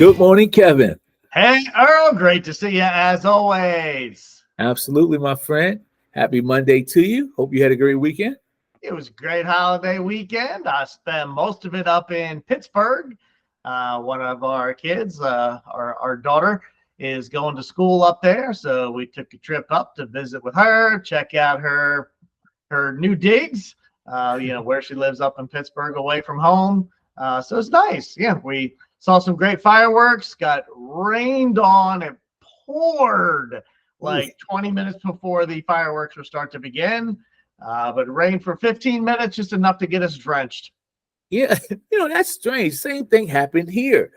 Good morning, Kevin. Hey, Earl, great to see you as always. Absolutely, my friend. Happy Monday to you. Hope you had a great weekend. It was a great holiday weekend. I spent most of it up in Pittsburgh. One of our kids, our daughter, is going to school up there, so we took a trip up to visit with her, check out her new digs. Where she lives up in Pittsburgh, away from home. So it's nice. Yeah, we saw some great fireworks. Got rained on. It poured like 20 minutes before the fireworks were start to begin. But it rained for 15 minutes, just enough to get us drenched. Yeah, that's strange. Same thing happened here.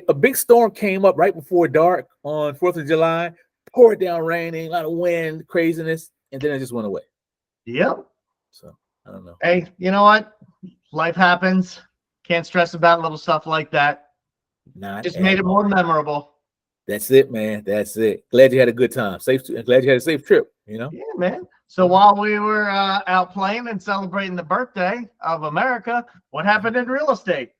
A big storm came up right before dark on 4th of July, poured down raining, a lot of wind, craziness, and then it just went away. Yep. So I don't know. Hey, you know what? Life happens. Can't stress about little stuff like that. Just made it more memorable. That's it, man. That's it. Glad you had a good time. Glad you had a safe trip, Yeah, man. So while we were out playing and celebrating the birthday of America, what happened in real estate?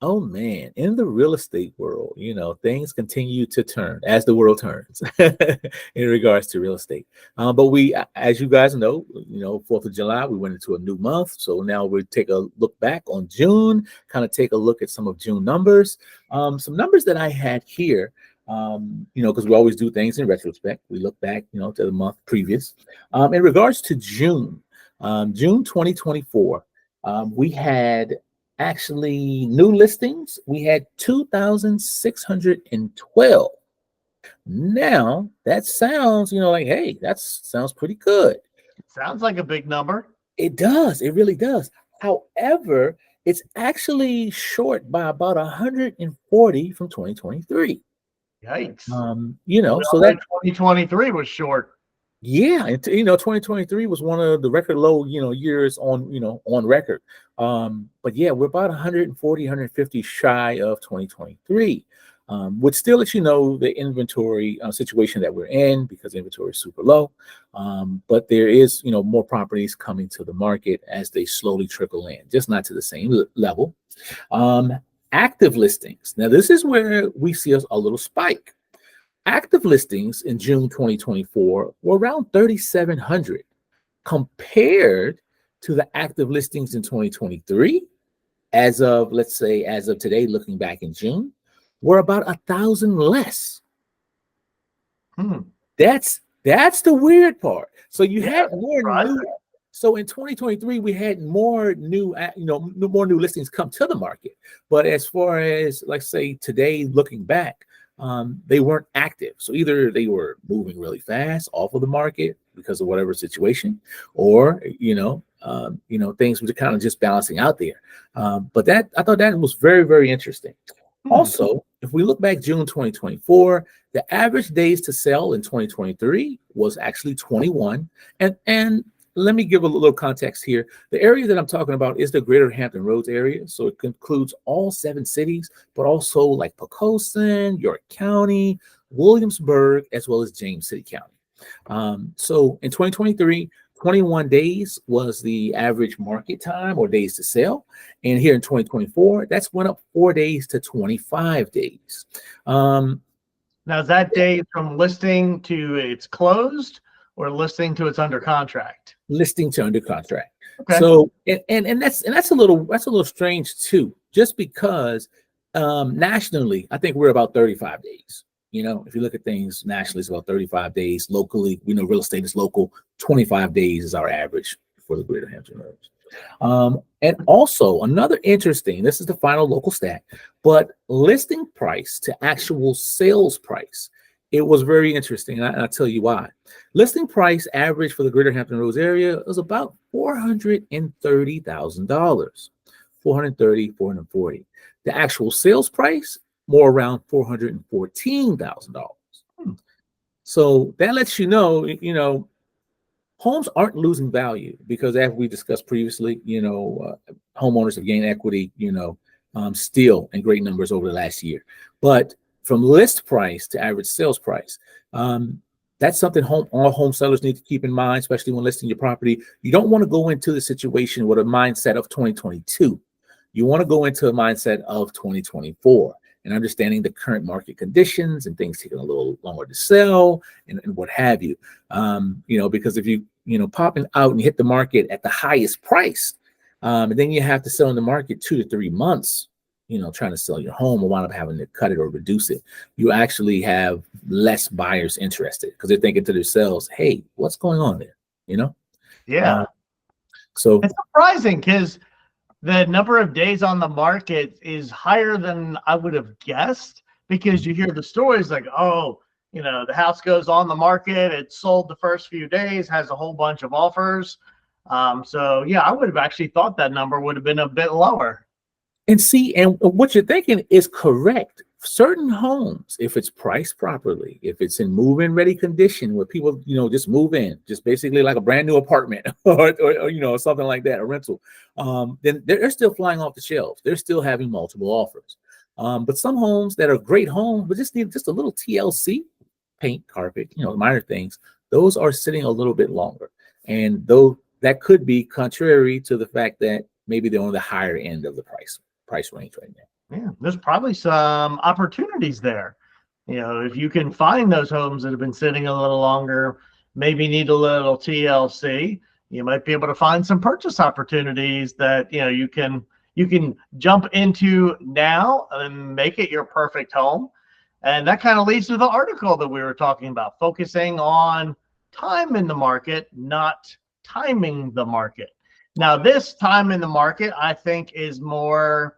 Oh, man. In the real estate world, things continue to turn as the world turns in regards to real estate. But we, as you guys know, 4th of July, we went into a new month. So now we take a look back on June, kind of take a look at some of June numbers. Some numbers that I had here. Because we always do things in retrospect. We look back, to the month previous. In regards to June 2024, we had actually new listings. We had 2,612. Now that sounds, hey, that sounds pretty good. Sounds like a big number. It does. It really does. However, it's actually short by about 140 from 2023. Yikes. So that 2023 was short. Yeah, 2023 was one of the record low, years on record. But yeah, we're about 140, 150 shy of 2023. Which still lets you know the inventory situation that we're in, because inventory is super low. But there is, more properties coming to the market as they slowly trickle in, just not to the same level. Active listings. Now, this is where we see a little spike. Active listings in June 2024 were around 3,700 compared to the active listings in 2023. As of today, looking back in June, we're about 1,000 less. That's the weird part. So you had more new. So in 2023, we had more new listings come to the market. But as far as, like, say today, looking back, they weren't active. So either they were moving really fast off of the market because of whatever situation, or things were kind of just balancing out there. But I thought that was very, very interesting. Also, if we look back June 2024, the average days to sell in 2023 was actually 21, and let me give a little context here. The area that I'm talking about is the greater Hampton Roads area. So it includes all 7 cities, but also like Poquoson, York County, Williamsburg, as well as James City County. So in 2023, 21 days was the average market time or days to sell. And here in 2024, that's went up 4 days to 25 days. Now, is that day from listing to it's closed, or listing to it's under contract? Listing to under contract. Okay. So and that's a little strange too, just because nationally, I think we're about 35 days. If you look at things nationally, it's about 35 days. Locally, we know real estate is local. 25 days is our average for the greater Hampton Roads. And also another interesting, this is the final local stat, but listing price to actual sales price. It was very interesting, and I'll tell you why. Listing price average for the greater Hampton Roads area was about $430,000, $440,000. The actual sales price, more around $414,000. So that lets you know, homes aren't losing value, because as we discussed previously, homeowners have gained equity, still in great numbers over the last year. But from list price to average sales price, that's something all home sellers need to keep in mind, especially when listing your property. You don't want to go into the situation with a mindset of 2022. You want to go into a mindset of 2024. and understanding the current market conditions and things taking a little longer to sell and what have you. Because if you popping out and you hit the market at the highest price, and then you have to sell in the market 2 to 3 months, trying to sell your home, or wind up having to cut it or reduce it, you actually have less buyers interested because they're thinking to themselves, hey, what's going on there? Yeah. So it's surprising because the number of days on the market is higher than I would have guessed, because you hear the stories like, oh, the house goes on the market, it's sold the first few days, has a whole bunch of offers. So yeah, I would have actually thought that number would have been a bit lower. And what you're thinking is correct. Certain homes, if it's priced properly, if it's in move-in ready condition where people, just move in, just basically like a brand new apartment or something like that, a rental, then they're still flying off the shelves. They're still having multiple offers. But some homes that are great homes, but just need just a little TLC, paint, carpet, minor things, those are sitting a little bit longer. And though that could be contrary to the fact that maybe they're on the higher end of the price range right now. Yeah, there's probably some opportunities there. If you can find those homes that have been sitting a little longer, maybe need a little TLC, you might be able to find some purchase opportunities that you can jump into now and make it your perfect home. And that kind of leads to the article that we were talking about, focusing on time in the market, not timing the market. Now, this time in the market, I think, is more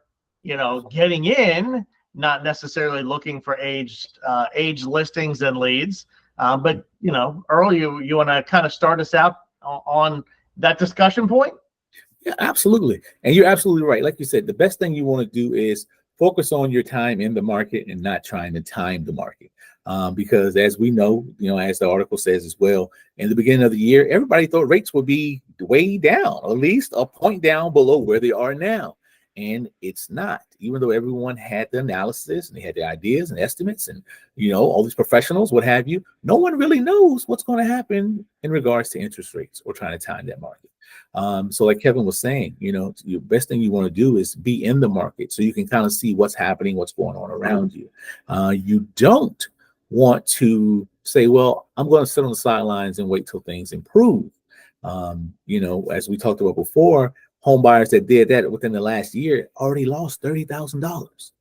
getting in, not necessarily looking for age listings and leads. But Earl, you want to kind of start us out on that discussion point? Yeah, absolutely. And you're absolutely right. Like you said, the best thing you want to do is focus on your time in the market and not trying to time the market. Because as we know, as the article says as well, in the beginning of the year, everybody thought rates would be way down, at least a point down below where they are now. And it's not, even though everyone had the analysis and they had the ideas and estimates and, all these professionals, what have you, no one really knows what's going to happen in regards to interest rates or trying to time that market. So like Kevin was saying, the best thing you want to do is be in the market so you can kind of see what's happening, what's going on around you. You don't want to say, well, I'm going to sit on the sidelines and wait till things improve. As we talked about before, home buyers that did that within the last year already lost $30,000.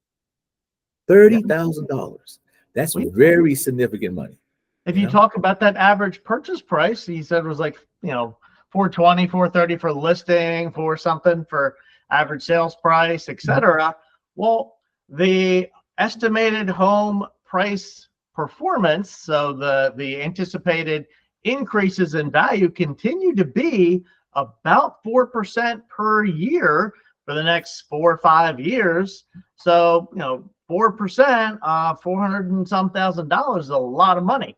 $30,000. That's very significant money. If you talk about that average purchase price, he said was like, 420, 430 for listing, for something for average sales price, etc. Well, the estimated home price performance, so the anticipated increases in value, continue to be about 4% per year for the next 4 or 5 years. So 4%, $400 and some $1,000 is a lot of money.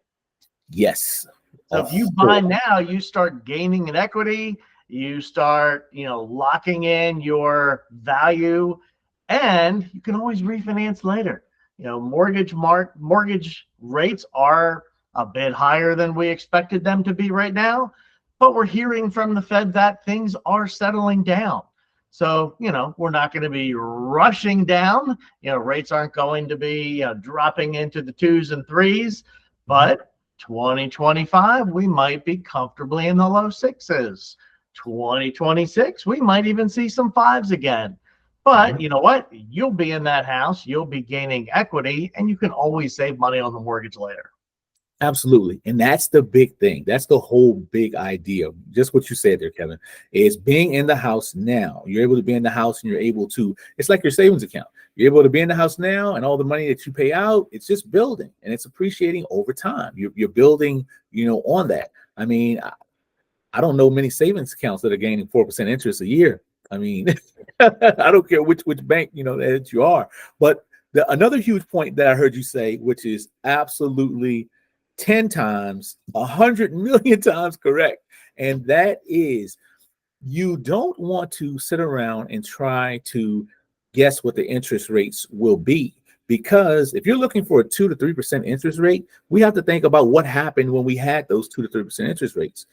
Yes. So if you buy now, you start gaining in equity, you start locking in your value, and you can always refinance later. Mortgage rates are a bit higher than we expected them to be right now, but we're hearing from the Fed that things are settling down. So, we're not going to be rushing down. Rates aren't going to be dropping into the 2s and 3s, but 2025, we might be comfortably in the low 6s. 2026, we might even see some 5s again. But you know what? You'll be in that house, you'll be gaining equity, and you can always save money on the mortgage later. Absolutely. And that's the big thing. That's the whole big idea. Just what you said there, Kevin, is being in the house now. You're able to be in the house and you're able to, it's like your savings account. You're able to be in the house now, and all the money that you pay out, it's just building and it's appreciating over time. You're building, on that. I mean, I don't know many savings accounts that are gaining 4% interest a year. I mean, I don't care which bank, that you are. But another huge point that I heard you say, which is absolutely 10 times, 100 million times correct. And that is, you don't want to sit around and try to guess what the interest rates will be. Because if you're looking for a 2 to 3% interest rate, we have to think about what happened when we had those 2 to 3% interest rates.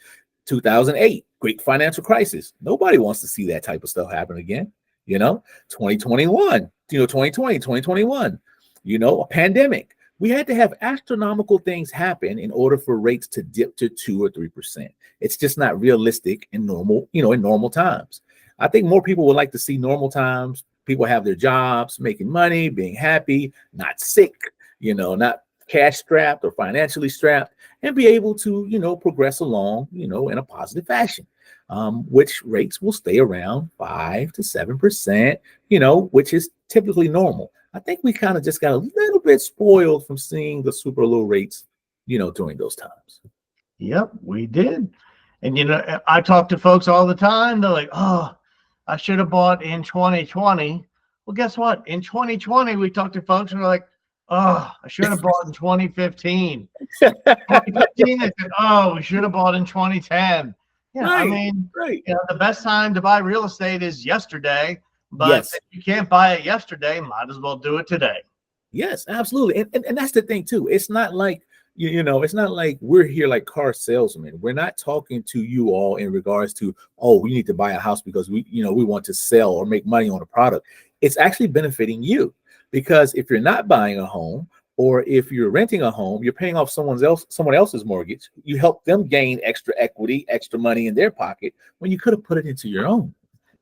2008, great financial crisis. Nobody wants to see that type of stuff happen again. 2021, 2020, 2021. a pandemic. We had to have astronomical things happen in order for rates to dip to 2 or 3%. It's just not realistic in normal times. I think more people would like to see normal times. People have their jobs, making money, being happy, not sick, not cash strapped or financially strapped, and be able to, progress along, in a positive fashion, which rates will stay around 5 to 7%, which is typically normal. I think we kind of just got a little bit spoiled from seeing the super low rates, during those times. Yep, we did. And, I talk to folks all the time. They're like, oh, I should have bought in 2020. Well, guess what? In 2020, we talked to folks and we're like, oh, I should have bought in 2015. 2015, they said, oh, we should have bought in 2010. Yeah, right, I mean, right. The best time to buy real estate is yesterday. But yes. if you can't buy it yesterday, might as well do it today. Yes, absolutely. And that's the thing too. It's not like, it's not like we're here like car salesmen. We're not talking to you all in regards to, oh, we need to buy a house because we want to sell or make money on a product. It's actually benefiting you, because if you're not buying a home, or if you're renting a home, you're paying off someone else's mortgage. You help them gain extra equity, extra money in their pocket when you could have put it into your own.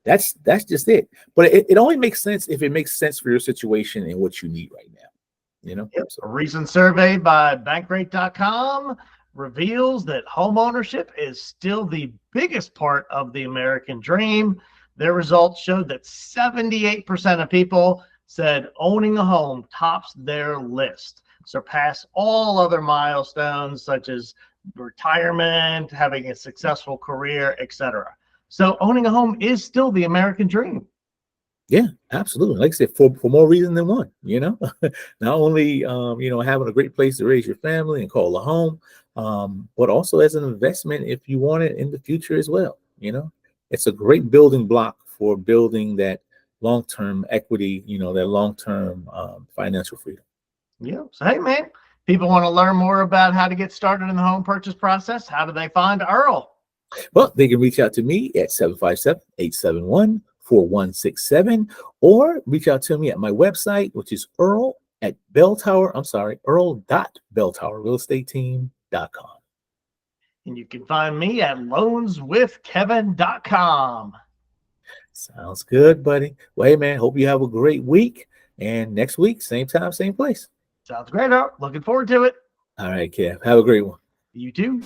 That's just it. But it only makes sense if it makes sense for your situation and what you need right now. Yep. A recent survey by bankrate.com reveals that home ownership is still the biggest part of the American dream. Their results showed that 78% of people said owning a home tops their list, surpass all other milestones such as retirement, having a successful career, etc. So owning a home is still the American dream. Yeah, absolutely. Like I said, for more reason than one, not only, having a great place to raise your family and call a home, but also as an investment if you want it in the future as well. It's a great building block for building that long-term equity, that long-term financial freedom. Yeah. So, hey, man, people want to learn more about how to get started in the home purchase process. How do they find Earl? Well, they can reach out to me at 757-871-4167, or reach out to me at my website, which is earl.belltowerrealestateteam.com. And you can find me at loanswithkevin.com. Sounds good, buddy. Well, hey, man, hope you have a great week. And next week, same time, same place. Sounds great, Earl. Looking forward to it. All right, Kev. Have a great one. You too.